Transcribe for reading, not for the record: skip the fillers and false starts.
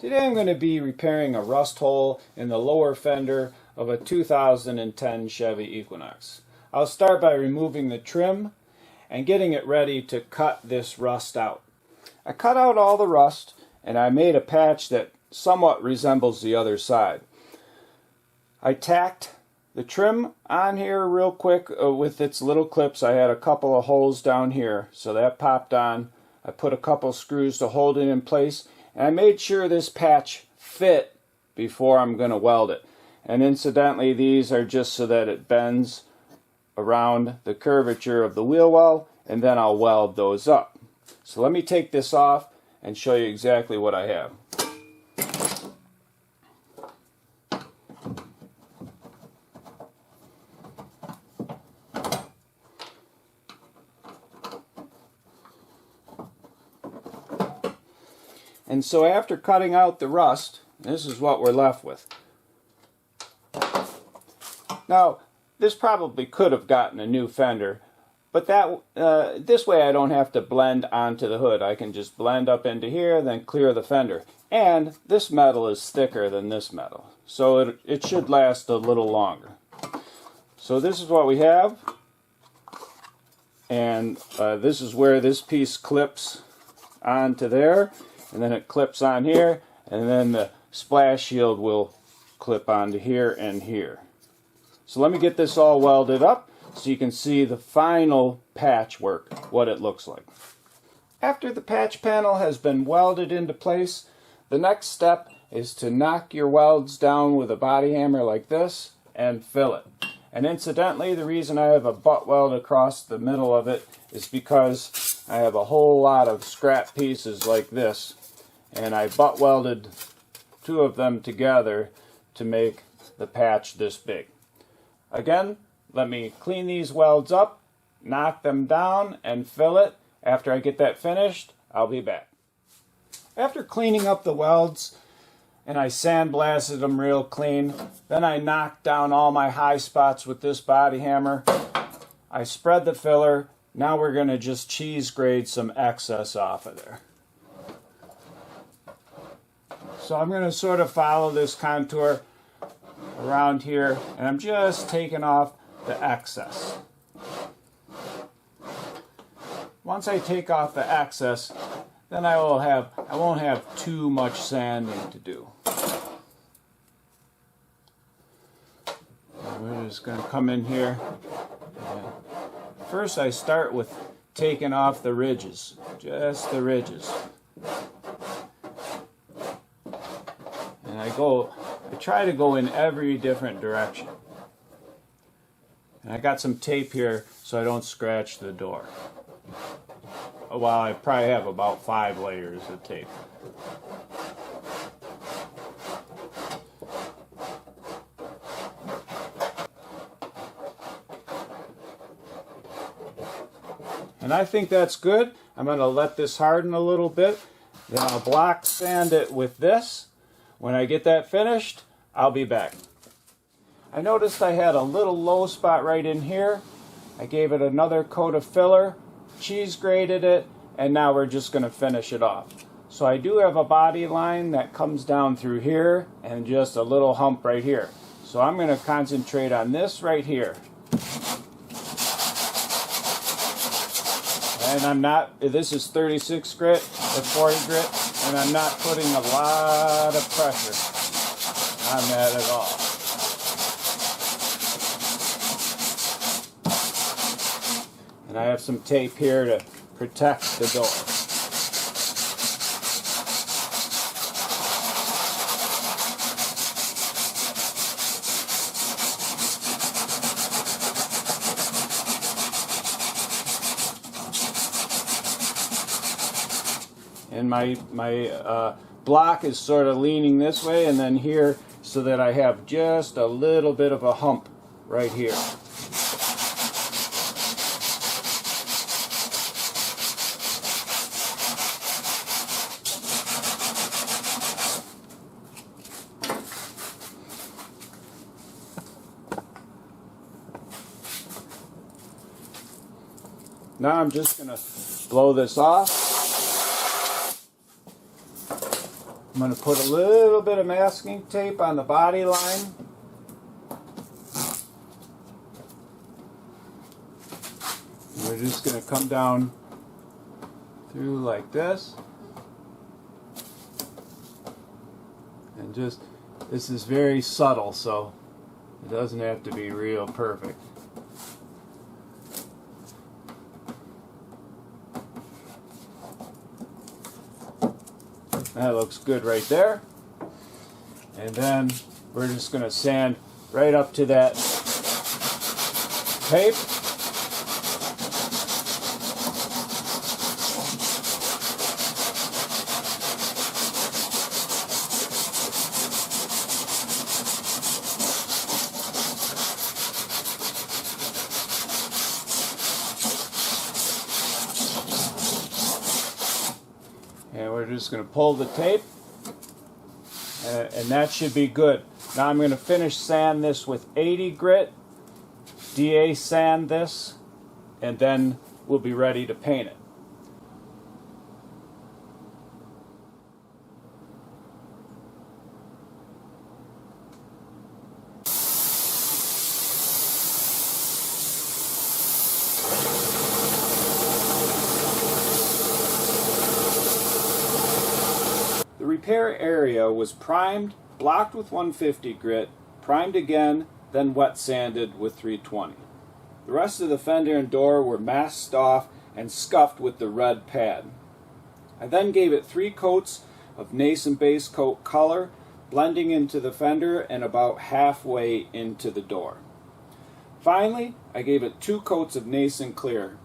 Today I'm going to be repairing a rust hole in the lower fender of a 2010 Chevy Equinox. I'll start by removing the trim and getting it ready to cut this rust out. I cut out all the rust and I made a patch that somewhat resembles the other side. I tacked the trim on here real quick with its little clips. I had a couple of holes down here, so that popped on. I put a couple screws to hold it in place, and I made sure this patch fit before I'm going to weld it. And incidentally, these are just so that it bends around the curvature of the wheel well, and then I'll weld those up. So let me take this off and show you exactly what I have. And so after cutting out the rust, this is what we're left with. Now, this probably could have gotten a new fender, but this way I don't have to blend onto the hood. I can just blend up into here, then clear the fender. And this metal is thicker than this metal, so it should last a little longer. So this is what we have, and this is where this piece clips onto there. And then it clips on here, and then the splash shield will clip onto here and here. So let me get this all welded up so you can see the final patchwork, what it looks like. After the patch panel has been welded into place, the next step is to knock your welds down with a body hammer like this and fill it. And incidentally, the reason I have a butt weld across the middle of it is because I have a whole lot of scrap pieces like this, and I butt welded two of them together to make the patch this big. Again, let me clean these welds up, knock them down, and fill it. After I get that finished, I'll be back. After cleaning up the welds, and I sandblasted them real clean, then I knocked down all my high spots with this body hammer. I spread the filler. Now we're going to just cheese grade some excess off of there. So I'm going to sort of follow this contour around here, and I'm just taking off the excess. Once I take off the excess, then I won't have too much sanding to do. We're just going to come in here. First I start with taking off the ridges, just the ridges. And I try to go in every different direction. And I got some tape here so I don't scratch the door. Well, I probably have about 5 layers of tape. And I think that's good. I'm going to let this harden a little bit. Then I'll block sand it with this. When I get that finished, I'll be back. I noticed I had a little low spot right in here. I gave it another coat of filler, cheese grated it, and now we're just going to finish it off. So I do have a body line that comes down through here and just a little hump right here. So I'm going to concentrate on this right here. And this is 36 grit or 40 grit, and I'm not putting a lot of pressure on that at all. And I have some tape here to protect the door. And my block is sort of leaning this way and then here, so that I have just a little bit of a hump right here. Now I'm just going to blow this off. I'm going to put a little bit of masking tape on the body line. We're just going to come down through like this. And just, this is very subtle, so it doesn't have to be real perfect. That looks good right there. And then we're just going to sand right up to that tape. And we're just going to pull the tape, and that should be good. Now I'm going to finish sand this with 80 grit, DA sand this, and then we'll be ready to paint it. The repair area was primed, blocked with 150 grit, primed again, then wet sanded with 320. The rest of the fender and door were masked off and scuffed with the red pad. I then gave it 3 coats of Nason base coat color, blending into the fender and about halfway into the door. Finally, I gave it 2 coats of Nason clear,